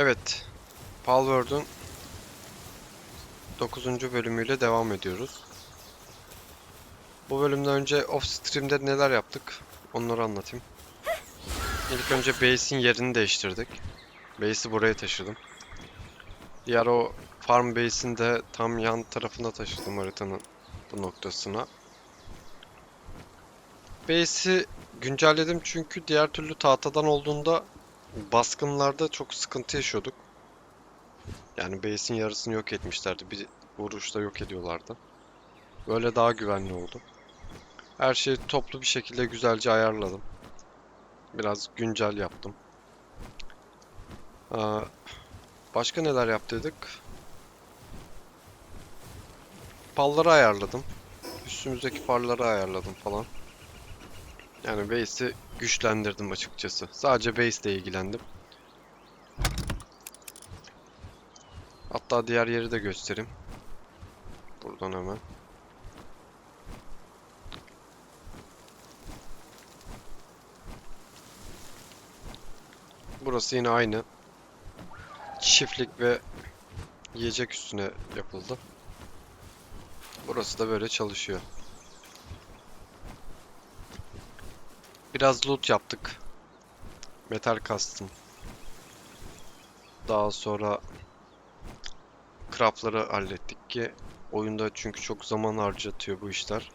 Evet, Palworld'un 9. bölümüyle devam ediyoruz. Bu bölümden önce off stream'de neler yaptık onları anlatayım. İlk önce base'in yerini değiştirdik. Base'i buraya taşıdım. Diğer o farm base'in de tam yan tarafına taşıdım haritanın bu noktasına. Base'i güncelledim çünkü diğer türlü tahtadan olduğunda baskınlarda çok sıkıntı yaşıyorduk. Yani base'in yarısını yok etmişlerdi. Bir vuruşta yok ediyorlardı. Böyle daha güvenli oldu. Her şeyi toplu bir şekilde güzelce ayarladım. Biraz güncel yaptım. Aa, başka neler yaptıydık? Palları ayarladım. Üstümüzdeki parları ayarladım falan. Yani base'i güçlendirdim açıkçası. Sadece base ile ilgilendim. Hatta diğer yeri de göstereyim. Buradan hemen. Burası yine aynı. Çiftlik ve yiyecek üstüne yapıldı. Burası da böyle çalışıyor. Biraz loot yaptık. Metal kastım. Daha sonra craftları hallettik ki oyunda çünkü çok zaman harcatıyor bu işler.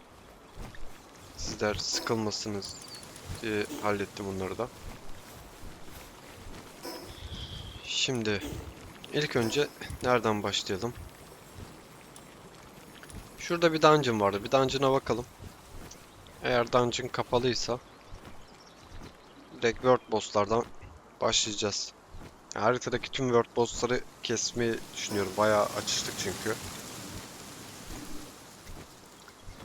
Sizler sıkılmasınız diye hallettim bunları da. Şimdi ilk önce nereden başlayalım? Şurada bir dungeon vardı. Bir dungeon'a bakalım. Eğer dungeon kapalıysa direkt world boss'lardan başlayacağız. Haritadaki tüm world boss'ları kesmeyi düşünüyorum. Bayağı açıştık çünkü.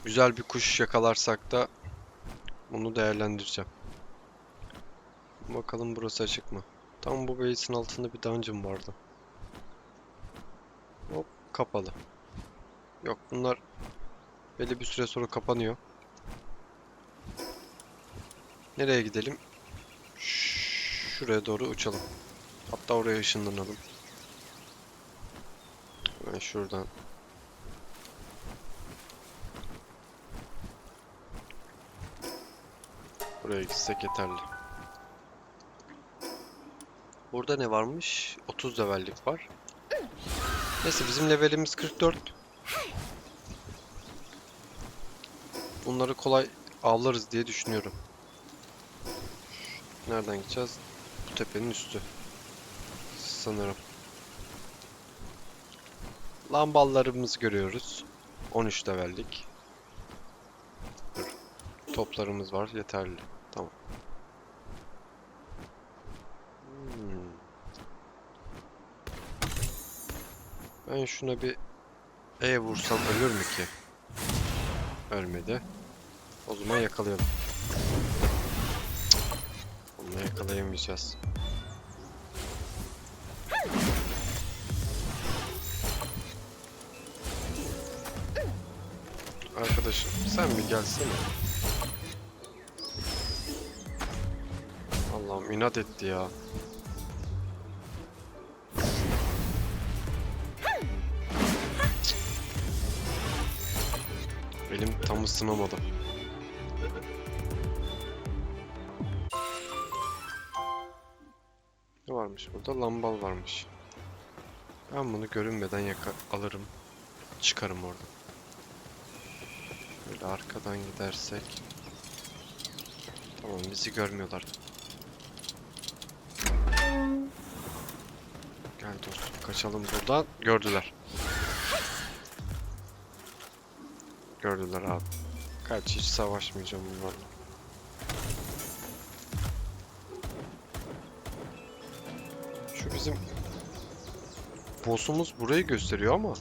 Güzel bir kuş yakalarsak da bunu değerlendireceğim. Bakalım burası açık mı? Tam bu base'in altında bir dungeon vardı. Hop, kapalı. Yok, bunlar belli bir süre sonra kapanıyor. Nereye gidelim? Şuraya doğru uçalım. Hatta oraya ışınlanalım. Ben şuradan. Buraya gitsek yeterli. Burada ne varmış? 30 levellik var. Neyse, bizim levelimiz 44. Bunları kolay avlarız diye düşünüyorum. Nereden gideceğiz? Bu tepenin üstü. Sanırım. Lamballarımızı görüyoruz. 13 levellik. Dur. Toplarımız var. Yeterli. Tamam. Ben şuna bir vursam ölür mü ki? Ölmedi. O zaman yakalayalım. Onu yakalayamayacağız. Arkadaşım sen bir gelsene. Allah'ım, inat etti ya. Elim tam ısınamadı. Ne varmış burada? Lambal varmış. Ben bunu görünmeden alırım. Çıkarım orada. Böyle arkadan gidersek. Tamam, bizi görmüyorlar. Gel dostum, kaçalım buradan. Gördüler. Gördüler abi. Kaç, hiç savaşmayacağım bunlarla. Şu bizim boss'umuz burayı gösteriyor ama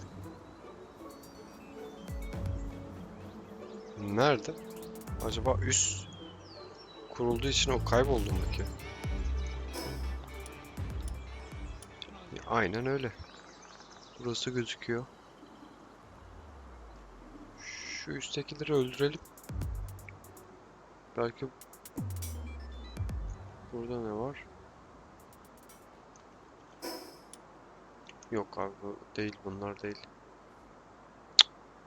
nerede? Acaba üst kurulduğu için o kayboldu mu ki? Aynen öyle. Burası gözüküyor. Şu üsttekileri öldürelim. Belki burada ne var? Yok abi bu değil, bunlar değil.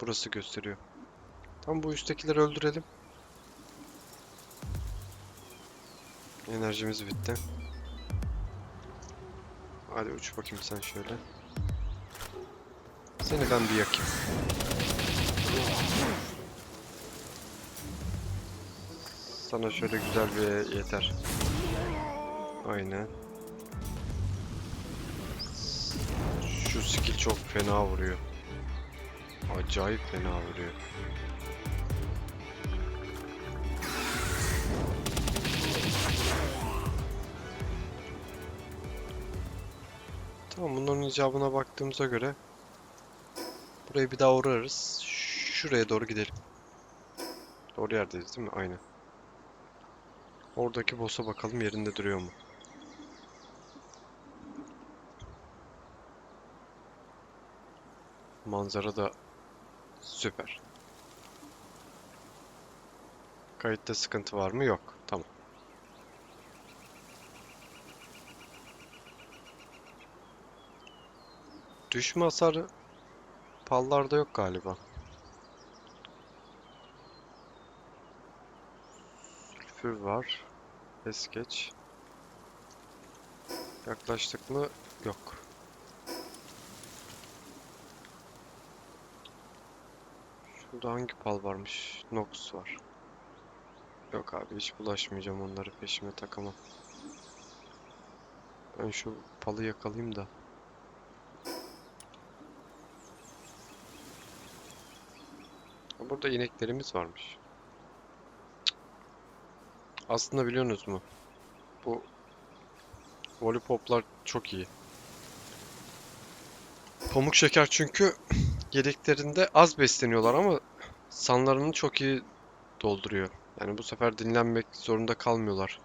Burası gösteriyor. Tam bu üsttekileri öldürelim. Enerjimiz bitti. Hadi uç bakayım sen şöyle. Seni ben bir yakayım. Sana şöyle güzel bir yeter. Aynen. Şu skill çok fena vuruyor. Acayip fena vuruyor. Tamam, bunların icabına baktığımıza göre burayı bir daha uğrarız. Şuraya doğru gidelim. Doğru yerdeyiz değil mi? Aynen. Oradaki boss'a bakalım yerinde duruyor mu? Manzara da süper. Kayıtta sıkıntı var mı? Yok. Tamam. Düşme hasarı pallarda yok galiba. Sülfür var. Es geç. Yaklaştık mı? Yok. Şurada hangi pal varmış? Nox var. Yok abi, hiç bulaşmayacağım, onları peşime takamam. Ben şu palı yakalayayım da. Burada ineklerimiz varmış. Aslında biliyorsunuz mu? Bu lollipoplar çok iyi. Pamuk şeker çünkü yediklerinde az besleniyorlar ama sanlarını çok iyi dolduruyor. Yani bu sefer dinlenmek zorunda kalmıyorlar.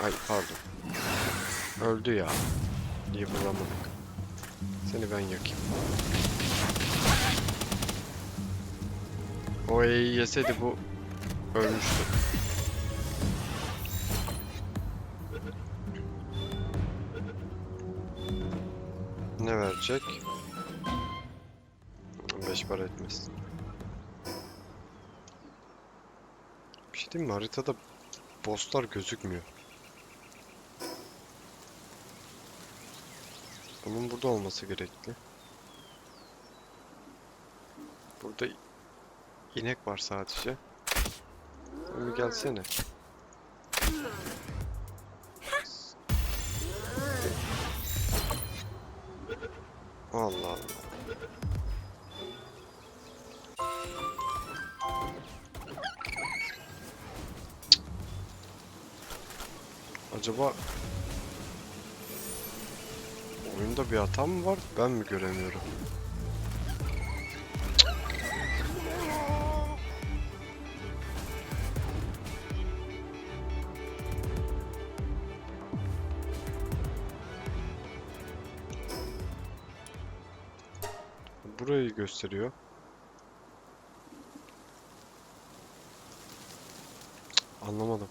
Ay pardon. Öldü ya. İyi vuramadık. Seni ben yakayım. O E'yi yeseydi bu ölmüştü. Ne verecek? 5 para etmez. Bir şey diyeyim mi? Haritada bosslar gözükmüyor. Bunun burada olması gerekli. Burada inek var sadece. Sen bir gelsene. Allah Allah. Acaba oyunda bir hata mı var? Ben mi göremiyorum? Burayı gösteriyor. Anlamadım.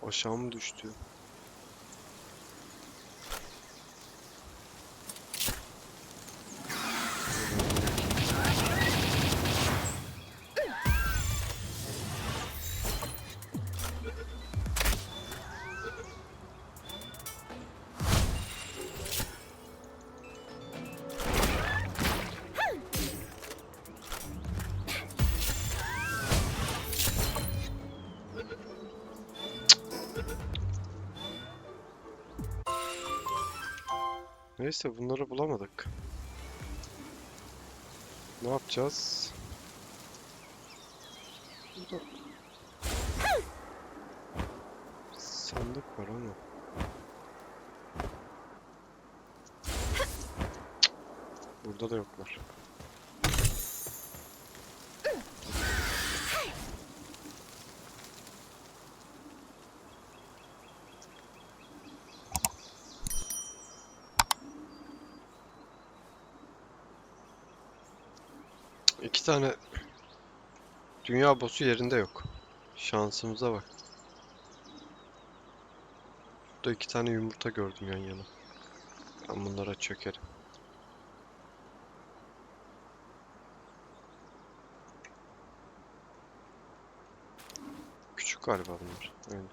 Aşağı mı düştü? Neyse, bunları bulamadık. Ne yapacağız? Burada sandık var ama. Burada da yoklar. İki tane dünya boss'u yerinde yok. Şansımıza bak. Burada 2 tane yumurta gördüm yan yana. Ben bunlara çökerim. Küçük galiba bunlar. Aynen.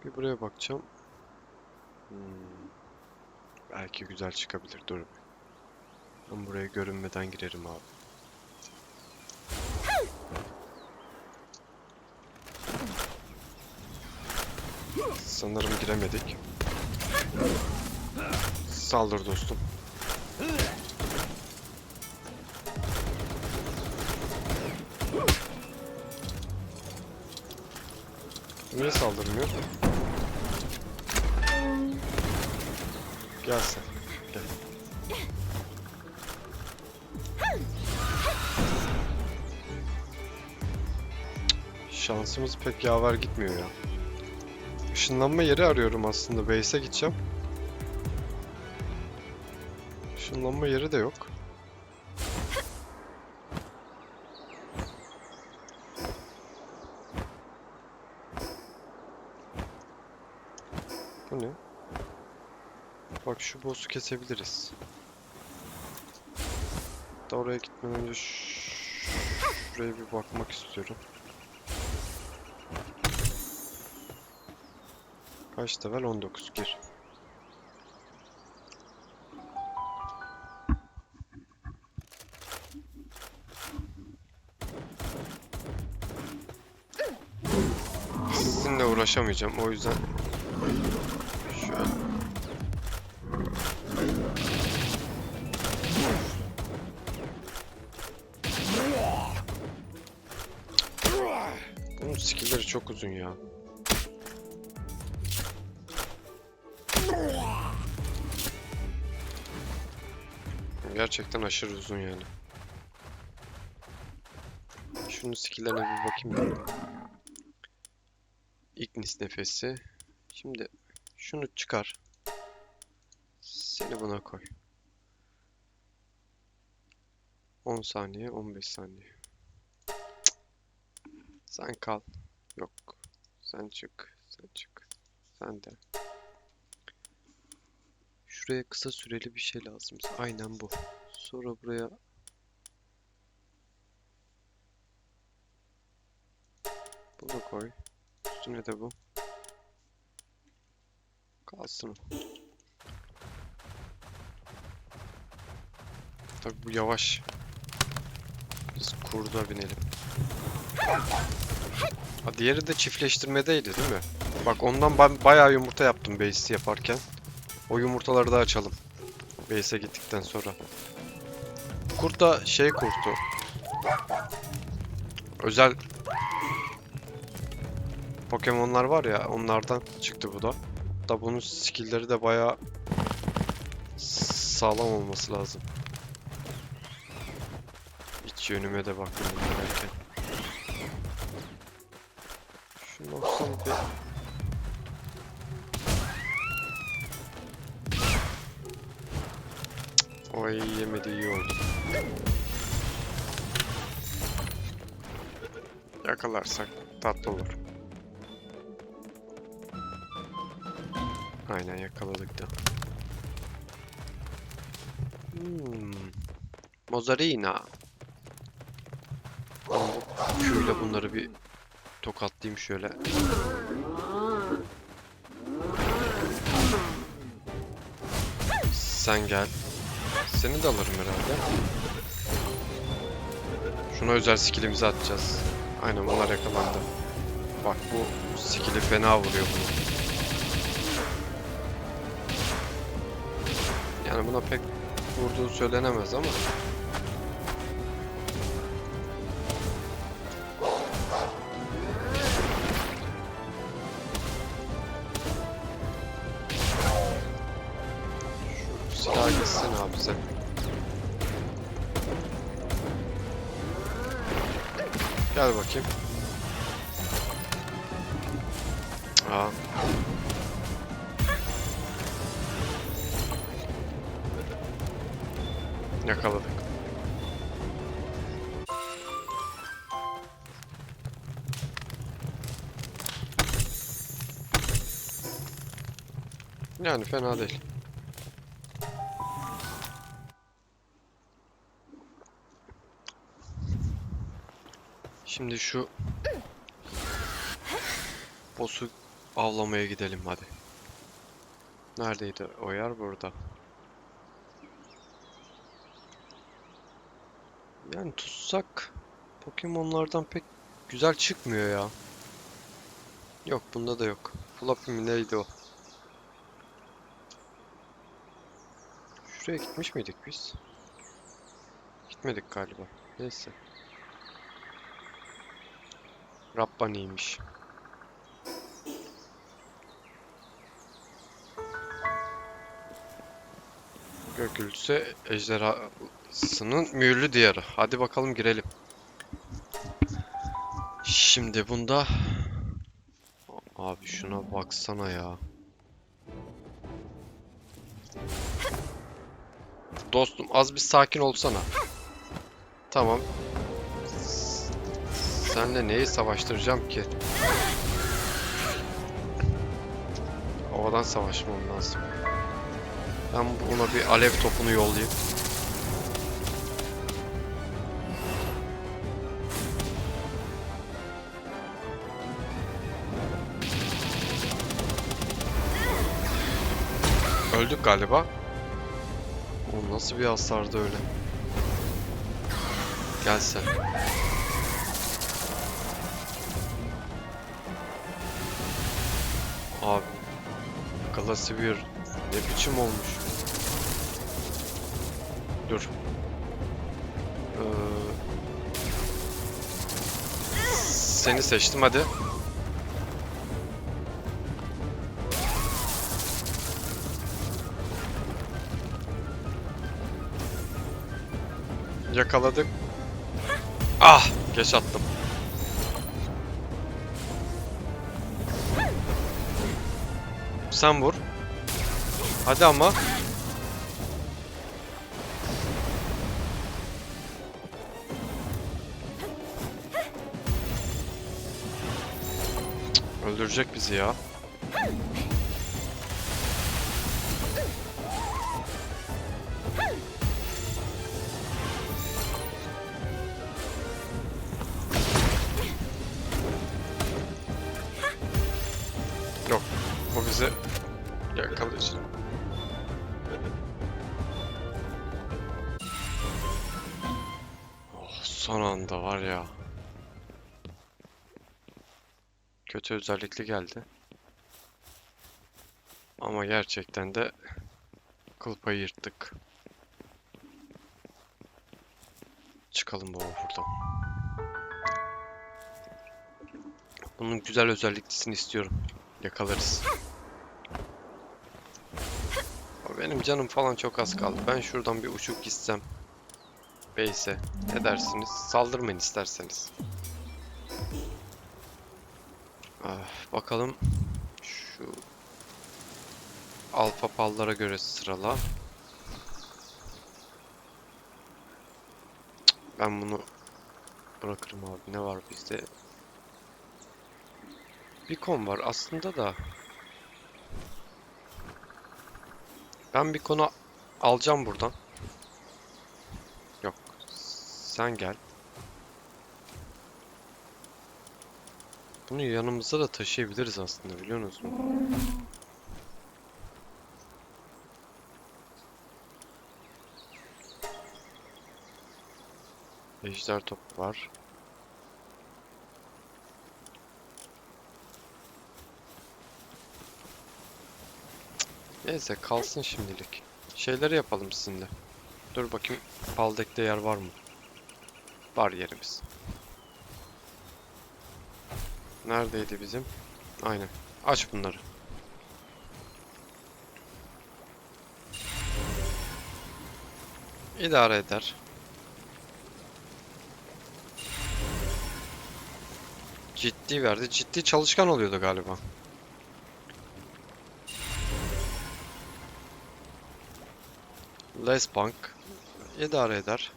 Bir buraya bakacağım. Belki güzel çıkabilir. Dur bir. Ben buraya görünmeden girerim abi. Sanırım giremedik. Saldır dostum. Niye saldırmıyor? Gel sen. Gel. Şansımız pek yaver gitmiyor ya. Işınlanma yeri arıyorum aslında. Base'e gideceğim. Işınlanma yeri de yok. Bu ne? Bak şu boss'u kesebiliriz. Da oraya gitmeden önce şuraya bir bakmak istiyorum. Kaç level? 19. Gir. Sizinle uğraşamayacağım. O yüzden şöyle. Bunun skill'leri çok uzun ya. Gerçekten aşırı uzun yani. Şunun skill'lerine bir bakayım ya. Ignis nefesi. Şimdi şunu çıkar. Seni buna koy. 10 saniye, 15 saniye. Cık. Sen kal. Yok. Sen çık. Sen çık. Sen de. Şuraya kısa süreli bir şey lazım. Aynen bu. Sonra buraya bunu koy. Üstüne de bu. Kalsın. Tabii bu yavaş. Biz kurda binelim. Ha, diğeri de çiftleştirmedeydi değil mi? Bak ondan ben bayağı yumurta yaptım base'i yaparken. O yumurtaları da açalım. Base'e gittikten sonra. Kurt da şey kurtu. Özel Pokemon'lar var ya, onlardan çıktı bu da. Da bunun skill'leri de bayağı sağlam olması lazım. İç yönüme de baktım belki. Şunu olsam bir... Oy, yemedi, iyi oldu. Yakalarsak tatlı olur. Aynen yakaladık da. Mozzarella. Şöyle bunları bir tokatlayayım şöyle. Sen gel. Seni de alırım herhalde. Şuna özel skill'imizi atacağız. Aynen, bunlar yakalandı. Bak bu skill'i fena vuruyor bunu. Yani buna pek vurduğu söylenemez ama. Şu silah gitsin abi sen. Gel bakayım. Aa. Yakaladık. Yani fena değil. Şimdi şu boss'u avlamaya gidelim hadi. Neredeydi o yer? Burada. Yani tutsak Pokemon'lardan pek güzel çıkmıyor ya. Yok, bunda da yok. Fluffy mi neydi o? Şuraya gitmiş miydik biz? Gitmedik galiba. Neyse. Rabbani'ymiş. Gökyüzü ejderhasının mühürlü diyarı. Hadi bakalım girelim. Şimdi bunda... Abi şuna baksana ya. Dostum az bir sakin olsana. Tamam. Senle neyi savaştıracağım ki? Havadan savaşmam lazım. Ben buna bir alev topunu yollayayım. Öldük galiba. O nasıl bir hasardı öyle? Gel sen. Abi. Glacier ne biçim olmuş? Dur. Seni seçtim hadi. Yakaladık. Ah! Geç attım. Sen vur. Hadi ama. Öldürecek bizi ya. Yok. O bizi yakalayacak. Oh, son anda var ya. Kötü özellikli geldi. Ama gerçekten de kıl payı yırttık. Çıkalım baba buradan. Bunun güzel özelliklisini istiyorum. Yakalarız. Benim canım falan çok az kaldı. Ben şuradan bir uçup gitsem. Beyse. Ne dersiniz? Saldırmayın isterseniz. Bakalım. Şu alfa pallara göre sırala. Ben bunu bırakırım abi. Ne var bizde? Bir kon var aslında da. Ben bir konu alacağım buradan. Yok. Sen gel. Bunu yanımızda da taşıyabiliriz aslında, biliyor musunuz? Ejder top var. Neyse kalsın şimdilik. Şeyleri yapalım sizinle. Dur bakayım, Paldek'te yer var mı? Var yerimiz. Neredeydi bizim? Aynen. Aç bunları. İdare eder. Ciddi verdi. Ciddi çalışkan oluyordu galiba. Les Bank. İdare eder.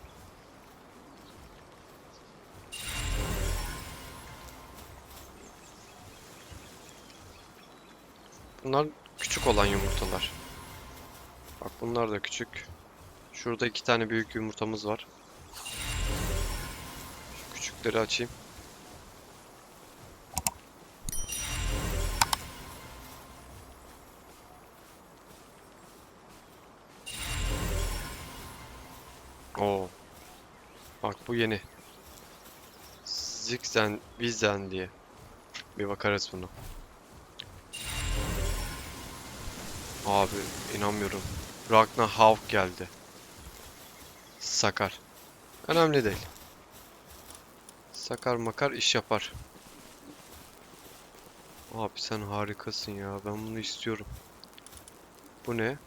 Bunlar Küçük olan yumurtalar. Bak bunlar da küçük. Şurada 2 tane büyük yumurtamız var. Şu küçükleri açayım. Oo. Bak bu yeni. Zigzen, Vizen diye. Bir bakarız bunu. Abi inanmıyorum. Ragnar Havk geldi. Sakar. Önemli değil. Sakar makar iş yapar. Abi sen harikasın ya. Ben bunu istiyorum. Bu ne?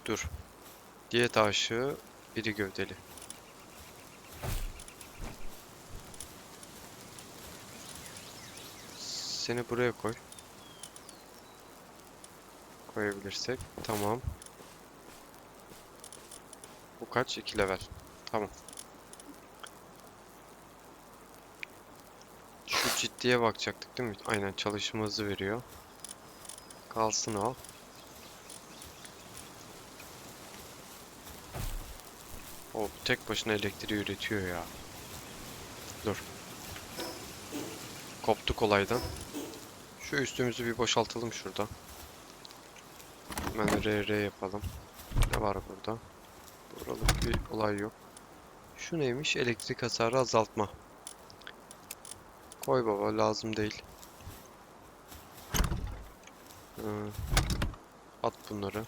Dur. Diyet aşığı, iri gövdeli. Seni buraya koy. Koyabilirsek. Tamam. Bu kaç? 2 level. Tamam. Şu ciddiye bakacaktık değil mi? Aynen çalışma hızı veriyor. Kalsın o. O tek başına elektriği üretiyor ya. Dur. Koptuk olaydan. Şu üstümüzü bir boşaltalım şurada. Hemen RR yapalım. Ne var burada? Buralık bir olay yok. Şu neymiş? Elektrik hasarı azaltma. Koy baba, lazım değil. Hı, at bunları.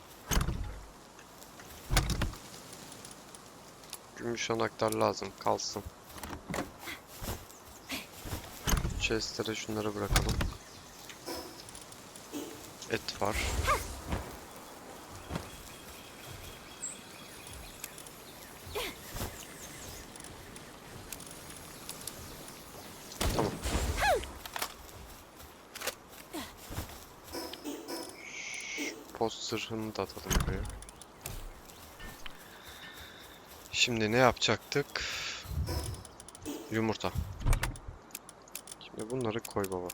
Gümüş anahtar lazım. Kalsın. Chest'lere şunları bırakalım. Et var. Tamam. Post zırhını da atalım buraya. Şimdi ne yapacaktık? Yumurta. Şimdi bunları koy baba.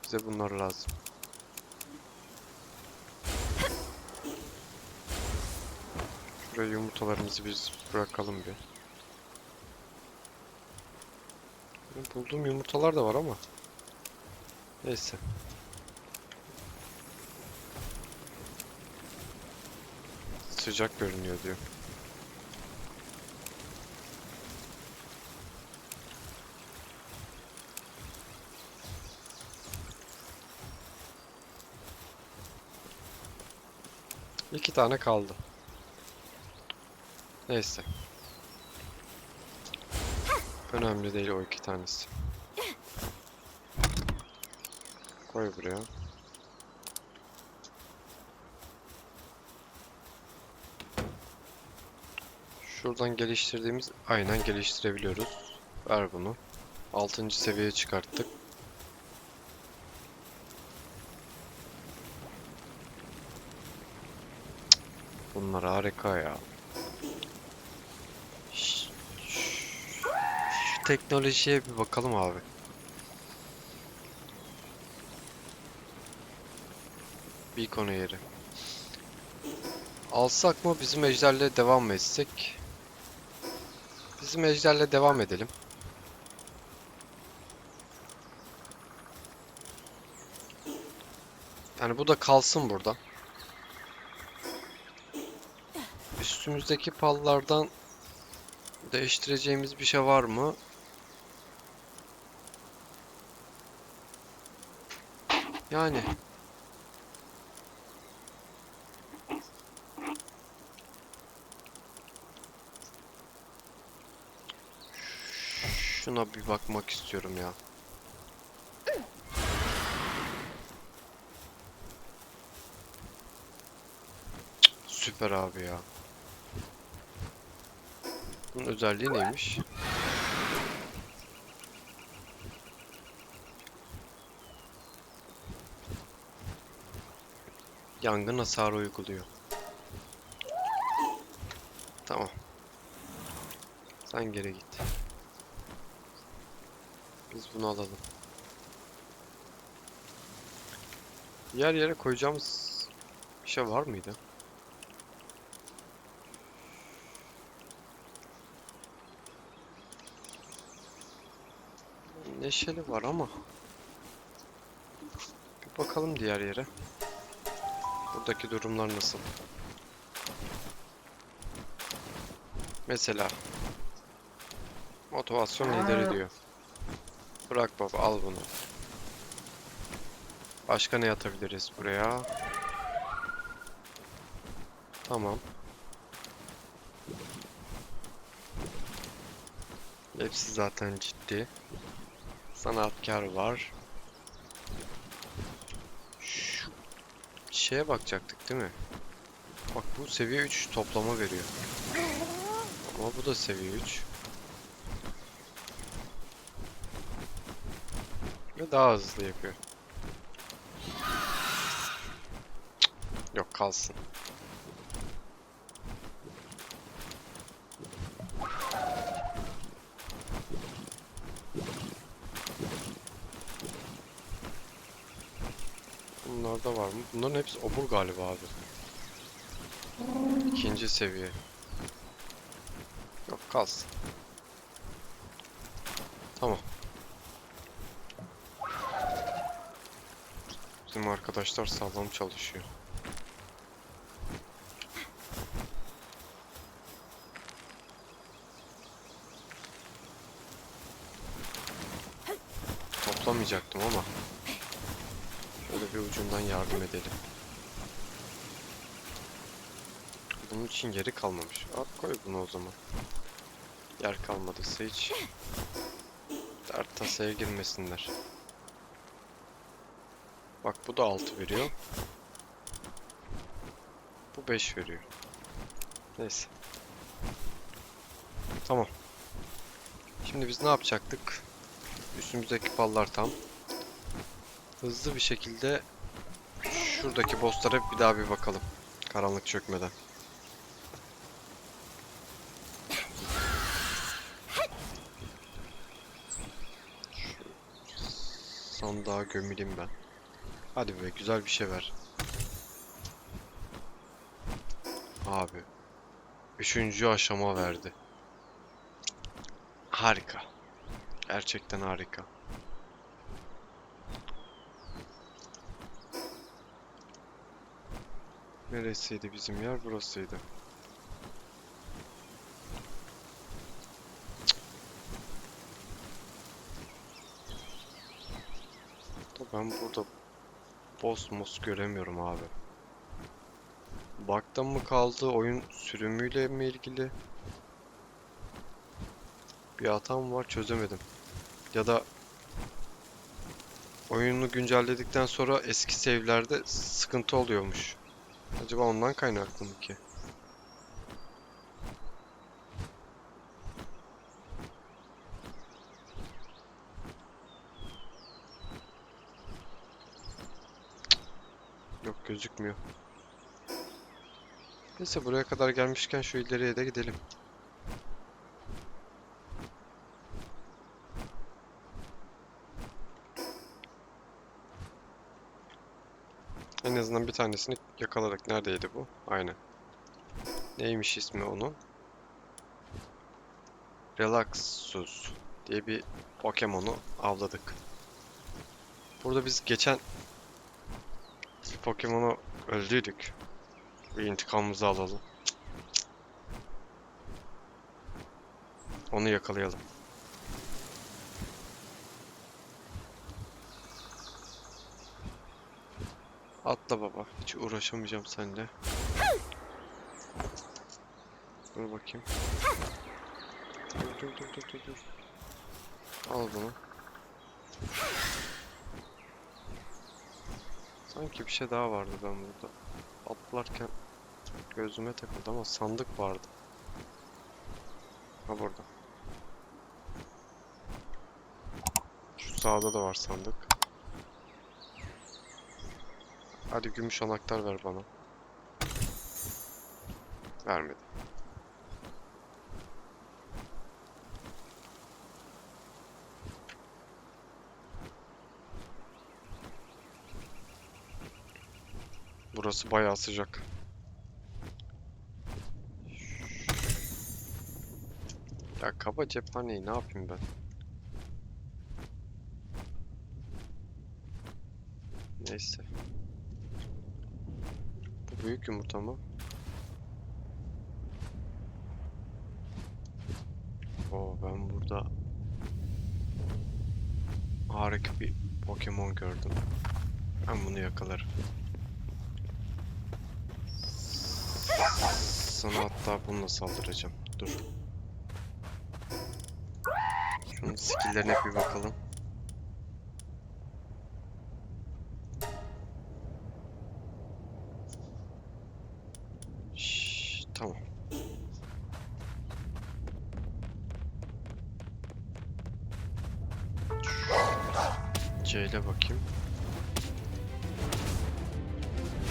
Bize bunlar lazım. Şuraya yumurtalarımızı biz bırakalım bir. Bulduğum yumurtalar da var ama. Neyse. Sıcak görünüyor diyor. İki tane kaldı. Neyse. Önemli değil o 2 tanesi. Koy buraya. Şuradan geliştirdiğimiz aynen geliştirebiliyoruz. Ver bunu. 6. seviyeye çıkarttık. Bunlar harika ya. Şu teknolojiye bir bakalım abi. Beacon yeri. Alsak mı, bizim ejderle devam mı etsek? Bizim ejderle devam edelim. Yani bu da kalsın burada. Üstümüzdeki pallardan değiştireceğimiz bir şey var mı? Yani şuna bir bakmak istiyorum ya. Süper abi ya. Bunun özelliği neymiş? Yangın hasarı uyguluyor. Tamam. Sen geri git. Biz bunu alalım. Yer yere koyacağımız bir şey var mıydı? Neşeli var ama. Bir bakalım diğer yere. Buradaki durumlar nasıl? Mesela motivasyon lideri diyor. Bırak baba, al bunu. Başka ne atabiliriz buraya? Tamam. Hepsi zaten ciddi. Sanatkar var. Şu şeye bakacaktık değil mi? Bak, bu seviye 3 toplama veriyor. Ama bu da seviye 3. Ve daha hızlı yapıyor. Yok, kalsın. Bunlarda var mı? Bunların hepsi obur galiba abi. İkinci seviye. Yok, kalsın. Tamam. Bizim arkadaşlar sağlam çalışıyor. Toplamayacaktım ama. Şöyle bir ucundan yardım edelim. Bunun için yeri kalmamış. At koy bunu o zaman. Yer kalmadıysa hiç dert tasaya girmesinler. Bak, bu da 6 veriyor. Bu 5 veriyor. Neyse. Tamam. Şimdi biz ne yapacaktık? Üstümüzdeki pallar tam. Hızlı bir şekilde şuradaki bosslara bir daha bir bakalım. Karanlık çökmeden. Şu sandığa gömüleyim ben. Hadi be, güzel bir şey ver. Abi. Üçüncü aşama verdi. Harika. Gerçekten harika. Neresiydi bizim yer? Burasıydı. Ben burada boss mos göremiyorum abi. Bug'dan mı kaldı? Oyun sürümüyle mi ilgili? Bir hatam var, çözemedim. Ya da oyunu güncelledikten sonra eski save'lerde sıkıntı oluyormuş. Acaba ondan kaynaklı mı ki? Yok, gözükmüyor. Neyse, buraya kadar gelmişken şu ileriye de gidelim. En azından bir tanesini yakaladık. Neredeydi bu? Aynen. Neymiş ismi onun? Relaxus diye bir Pokemon'u avladık. Burada biz geçen bir Pokemon'u öldürdük. Bir intikamımızı alalım. Onu yakalayalım. Atla baba. Hiç uğraşamayacağım seninle. Dur bakayım. Dur. Al bunu. Sanki bir şey daha vardı ben burada. Atlarken gözüme takıldı ama sandık vardı. Ha, burada. Şu sağda da var sandık. Hadi gümüş anahtar ver bana. Vermedi. Burası bayağı sıcak. Ya kaba cephaneyi ne yapayım ben? Neyse. Bu büyük yumurta mı? Oo, ben burada harika bir Pokemon gördüm. Ben bunu yakalarım. Sana hatta bununla saldıracağım. Dur. Şunun skill'lerine bir bakalım. Tamam. C ile bakayım.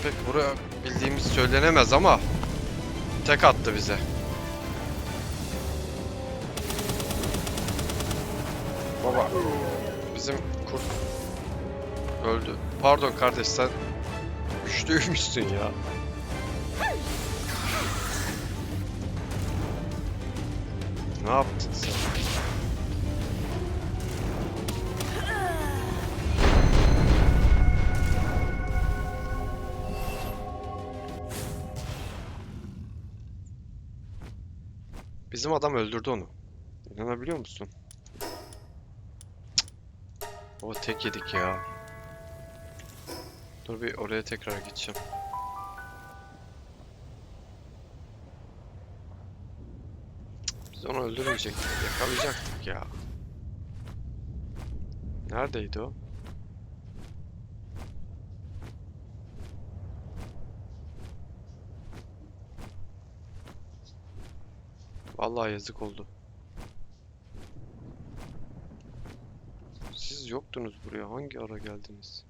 Pek buraya bildiğimiz söylenemez ama tek attı bize. Baba, bizim kurt öldü. Pardon kardeş, sen güçlüymüşsün ya. Ne yaptın sen? Bizim adam öldürdü onu. İnanabiliyor musun? O tek yedik ya. Dur bir oraya tekrar gideceğim. Biz onu öldürmeyecektik. Yakalayacaktık ya. Neredeydi o? Vallahi yazık oldu. Siz yoktunuz buraya. Hangi ara geldiniz?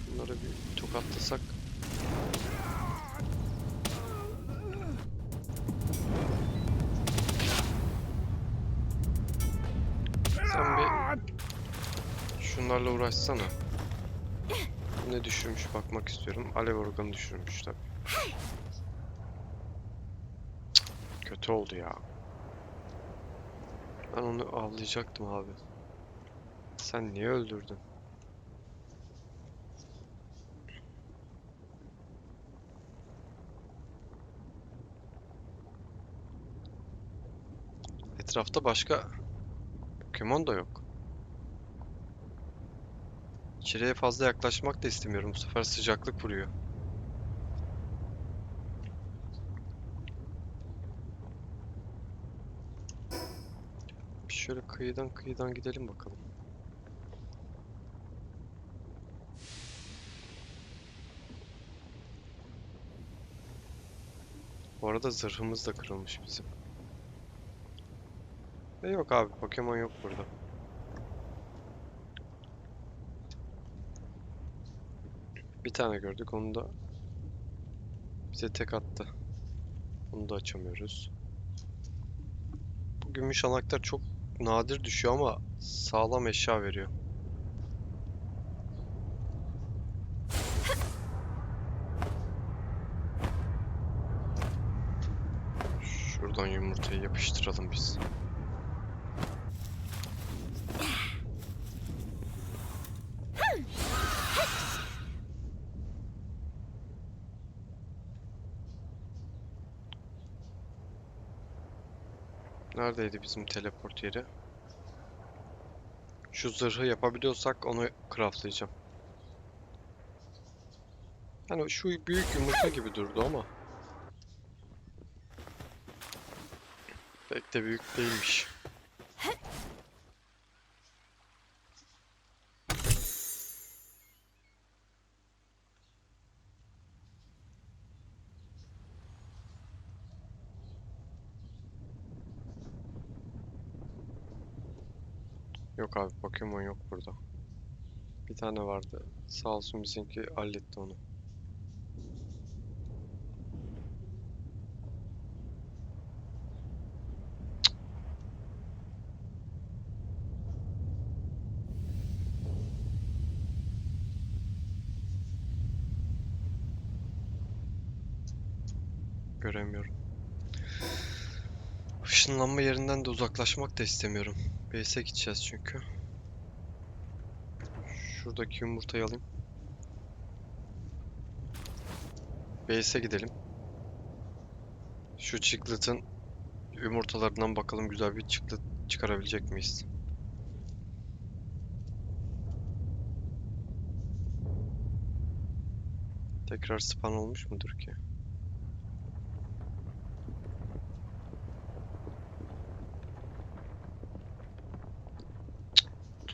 Bunları bir tokatlasak. Sen bir şunlarla uğraşsana. Ne düşürmüş bakmak istiyorum. Alev organı düşürmüş tabii. Kötü oldu ya. Ben onu avlayacaktım abi. Sen niye öldürdün? Etrafta başka Pokemon da yok. İçeriye fazla yaklaşmak da istemiyorum. Bu sefer sıcaklık vuruyor. Bir şöyle kıyıdan gidelim bakalım. Bu arada zırhımız da kırılmış bizim. Yok abi, Pokemon yok burada. Bir tane gördük, onu da bize tek attı. Onu da açamıyoruz. Bu gümüş anahtar çok nadir düşüyor ama sağlam eşya veriyor. Şuradan yumurtayı yapıştıralım biz. Neredeydi bizim teleport yeri? Şu zırhı yapabiliyorsak onu craftlayacağım. Yani şu büyük yumurta gibi durdu ama pek de büyük değilmiş. Yok abi, Pokemon yok burada. Bir tane vardı. Sağ olsun bizimki halletti onu. Göremiyorum. Işınlanma yerinden de uzaklaşmak da istemiyorum. Base'e gideceğiz çünkü. Şuradaki yumurtayı alayım. Base'e gidelim. Şu Chiclet'ın yumurtalarından bakalım güzel bir Chiclet çıkarabilecek miyiz? Tekrar spawn olmuş mudur ki?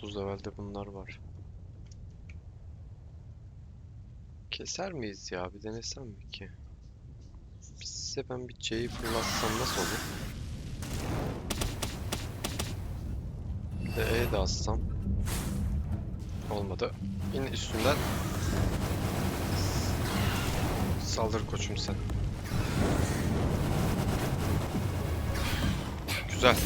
30 levelde bunlar var. Keser miyiz ya? Bir denesem mi ki? Size ben bir C'yi fırlatsam nasıl olur? Bir de E de assam. Olmadı. Yine üstünden saldır koçum sen. Güzel.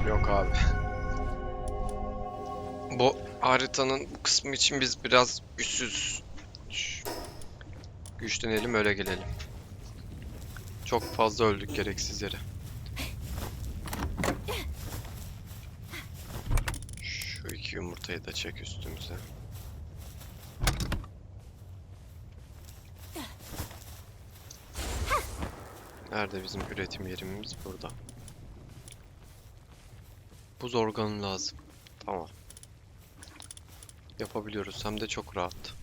Yok abi. Bu haritanın bu kısmı için biz biraz güçsüz. Güçlenelim öyle gelelim. Çok fazla öldük gereksiz yere. Şu iki yumurtayı da çek üstümüze. Nerede bizim üretim yerimiz? Burada. Buz organı lazım. Tamam. Yapabiliyoruz hem de çok rahat.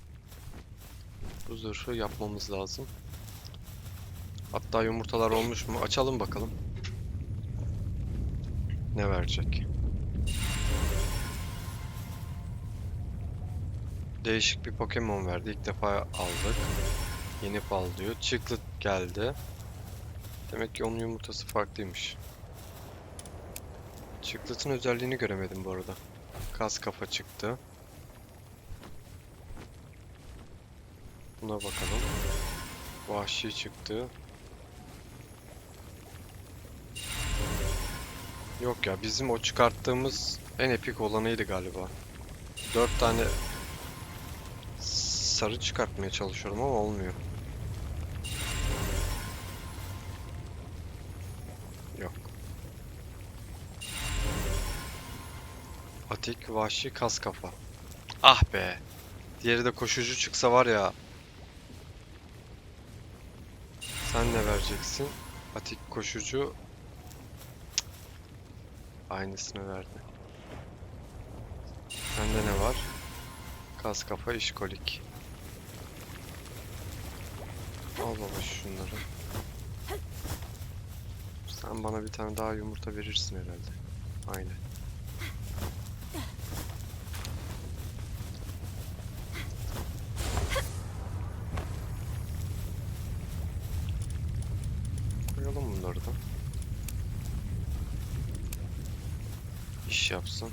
Bu zırhı yapmamız lazım. Hatta yumurtalar olmuş mu? Açalım bakalım. Ne verecek? Değişik bir Pokemon verdi. İlk defa aldık. Yeni fal diyor. Chiclet geldi. Demek ki onun yumurtası farklıymış. Chiclet'ın özelliğini göremedim bu arada. Kas kafa çıktı. Buna bakalım. Vahşi çıktı. Yok ya bizim o çıkarttığımız en epik olanıydı galiba. 4 tane sarı çıkartmaya çalışıyorum ama olmuyor. Yok. Atik, vahşi, kas kafa. Ah be. Diğeri de koşucu çıksa var ya. Sen ne vereceksin? Atik koşucu. Aynısını verdi. Sende ne var? Kas kafa, işkolik. Al baba şunları. Sen bana bir tane daha yumurta verirsin herhalde. Aynen. Koyalım bunları da. İş yapsın.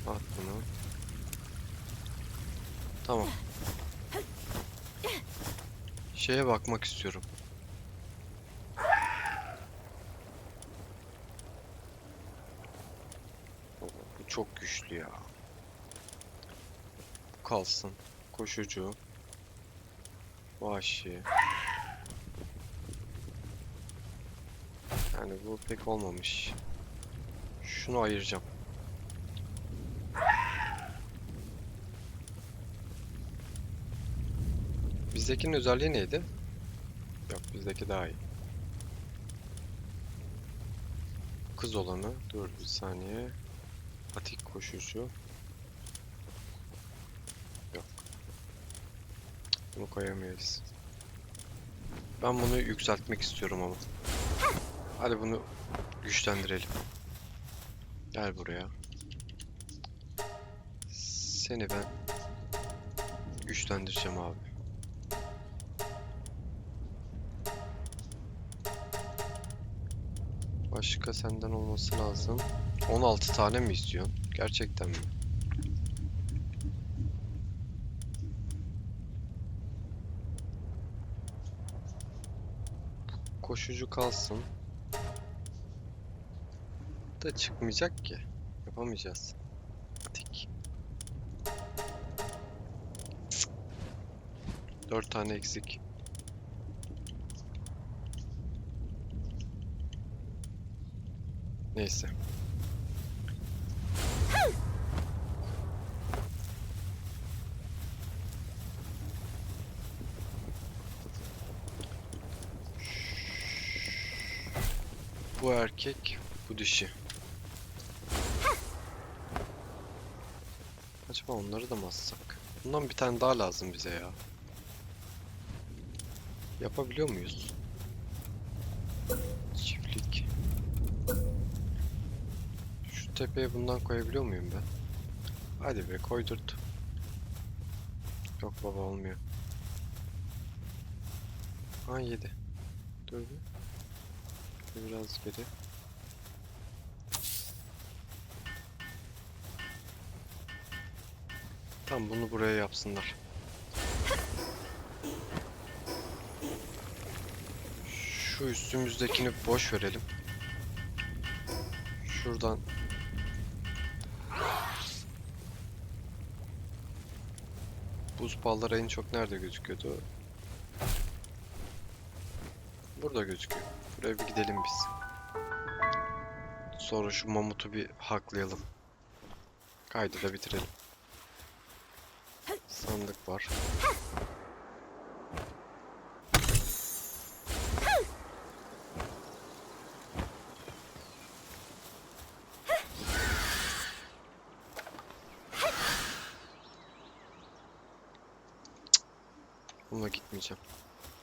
At bunu. Tamam. Şeye bakmak istiyorum. Bu çok güçlü ya. Bu kalsın. Koşucu. Vahşi. Yani bu pek olmamış. Şunu ayıracağım. Bizdekinin özelliği neydi? Yok bizdeki daha iyi. Kız olanı. Dur bir saniye. Atik koşucu. Yok. Bunu koyamayız. Ben bunu yükseltmek istiyorum ama. Hadi bunu güçlendirelim. Gel buraya. Seni ben güçlendireceğim abi. Başka senden olması lazım. 16 tane mi istiyorsun? Gerçekten mi? Koşucu kalsın. Da çıkmayacak ki. Yapamayacağız. Atik. 4 tane eksik. Neyse. Bu erkek, bu dişi. Acaba onları da mı assak? Bundan bir tane daha lazım bize ya. Yapabiliyor muyuz? Çiftlik. Şu tepeye bundan koyabiliyor muyum ben? Hadi be, koydurt. Yok baba, olmuyor. Ha, 7. Dur bir. Biraz geri. Tamam, bunu buraya yapsınlar. Şu üstümüzdekini boş verelim. Şuradan buz palları en çok nerede gözüküyordu? Burada gözüküyor. Buraya bir gidelim biz. Sonra şu mamutu bir haklayalım. Kaydı da bitirelim. Sandık var. Bununla gitmeyeceğim.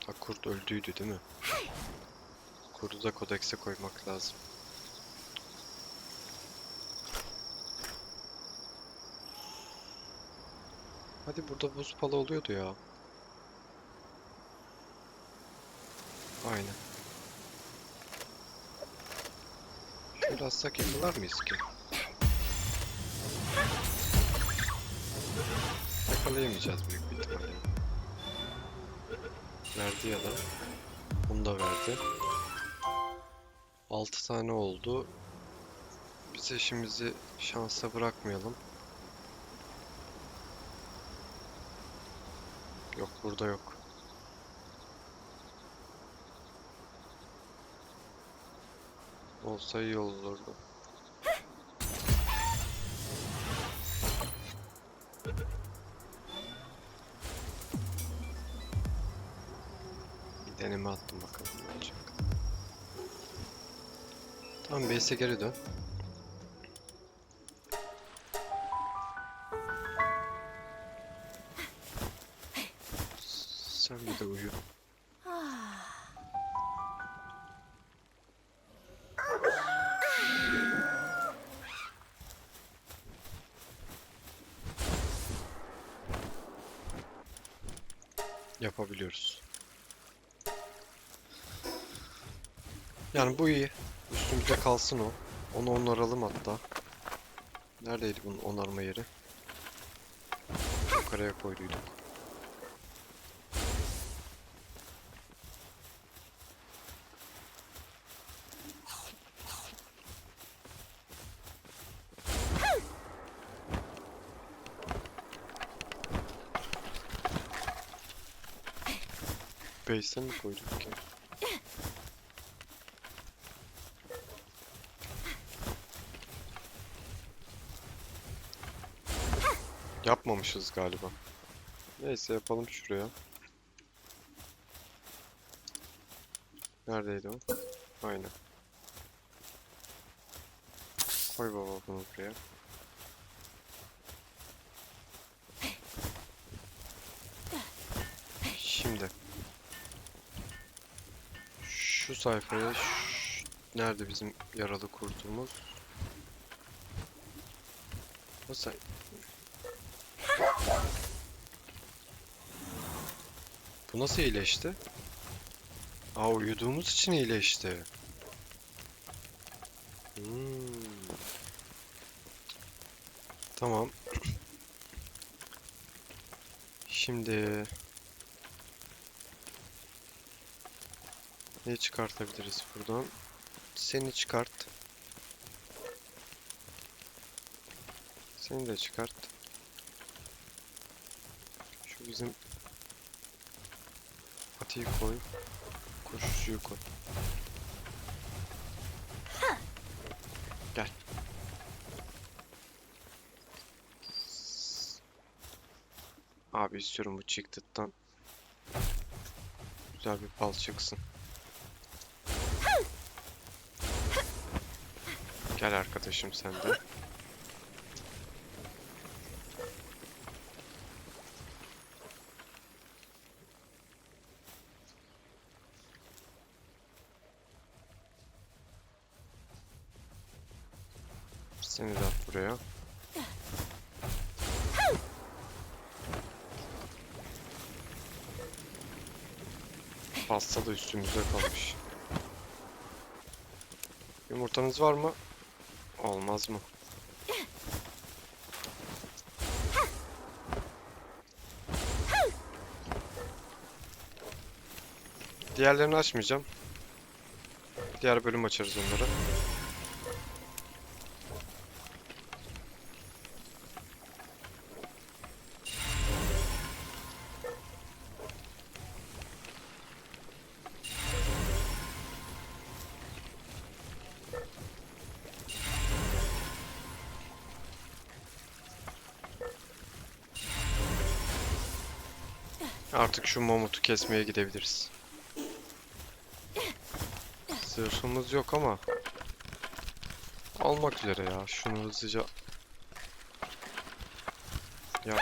Ha, kurt öldüydü değil mi? Kurdu da kodekse koymak lazım. Hadi, burada buz palı oluyordu ya. Aynen. Şöyle atsak yakalar mıyız ki? Yakalayamayacağız büyük bir ihtimalle. Verdi ya da. Bunu da verdi. 6 tane oldu. Biz işimizi şansa bırakmayalım. Yok, burada yok. Olsa iyi olurdu. Bir deneme attım, bakalım ne olacak. Tamam, base'e geri dön. Sen bir de uyu. Yapabiliyoruz. Yani bu iyi. Üstümüzde kalsın o. Onu onaralım hatta. Neredeydi bunun onarma yeri? Yukarıya koyduyduk. Base'e mi koyduk ki? Yapmamışız galiba. Neyse, yapalım şuraya. Neredeydi o? Aynen. Koy baba bunu buraya. Şimdi. Şu sayfaya nerede bizim yaralı kurtumuz? O say Bu nasıl iyileşti? Aa, uyuduğumuz için iyileşti. Tamam. Şimdi ne çıkartabiliriz buradan? Seni çıkart. Seni de çıkart. Şu bizim TNT'yi koy. Koşucuyu koy. Gel. Abi istiyorum bu Chicktet'ten güzel bir pal çıksın. Gel arkadaşım sen de. Seni de at buraya. Pasta da üstümüzde kalmış. Yumurtanız var mı? Olmaz mı? Diğerlerini açmayacağım. Diğer bölüm açarız onları. Artık şu mamutu kesmeye gidebiliriz. Zırhımız yok ama almak üzere ya. Şunu hızlıca yap.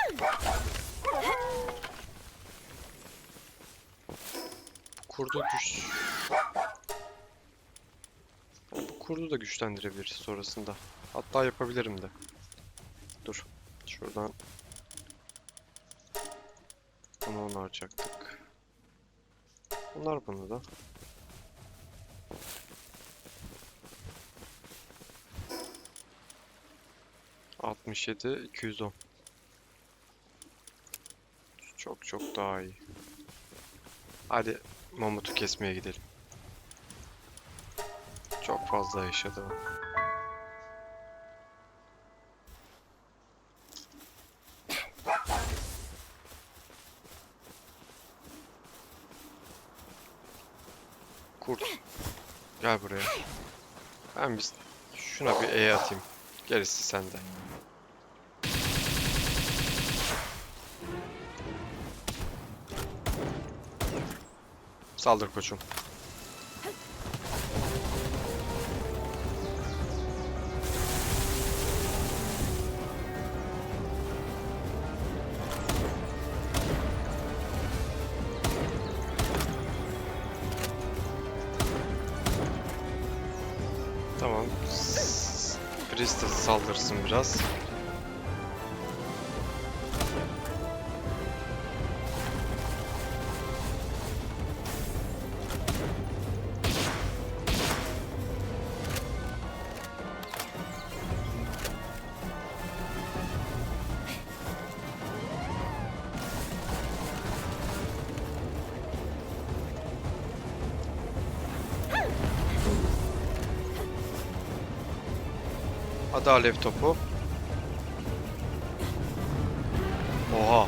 Kurdu güç. Bu kurdu da güçlendirebiliriz sonrasında. Hatta yapabilirim de. Dur. Şuradan bunu onaracaktık. Bunlar bunu da. ...67, 210. Çok çok daha iyi. Hadi mamutu kesmeye gidelim. Çok fazla yaşadı o. Kurt. Gel buraya. Ben bir şuna bir E atayım. Gerisi sende. Saldır koçum. Tamam. Priest de saldırsın biraz. Hadi alev topu. Oha.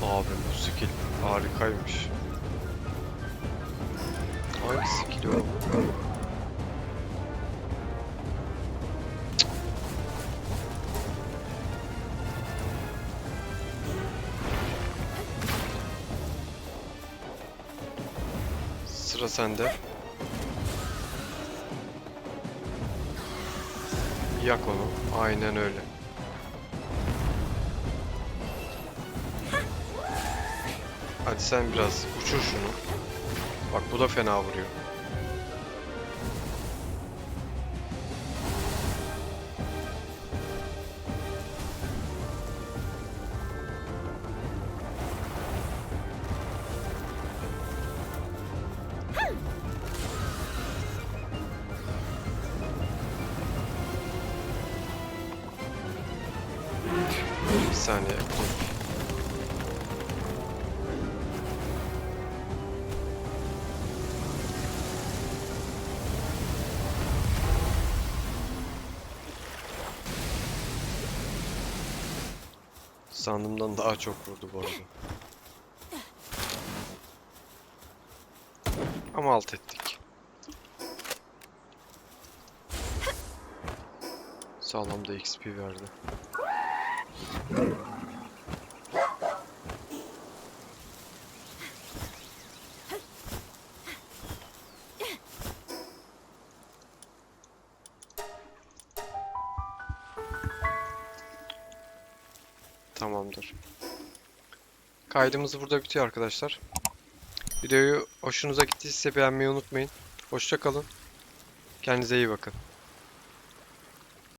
Abi bu skill harikaymış. Hangi skill o? Sıra sende. Yak onu. Aynen öyle. Hadi sen biraz uçur şunu. Bak bu da fena vuruyor. Bir saniye. Sandığımdan daha çok vurdu bu arada. Ama alt ettik. Sağlam da XP verdi. Tamamdır. Kaydımız burada bitiyor arkadaşlar. Videoyu hoşunuza gittiyse beğenmeyi unutmayın. Hoşça kalın. Kendinize iyi bakın.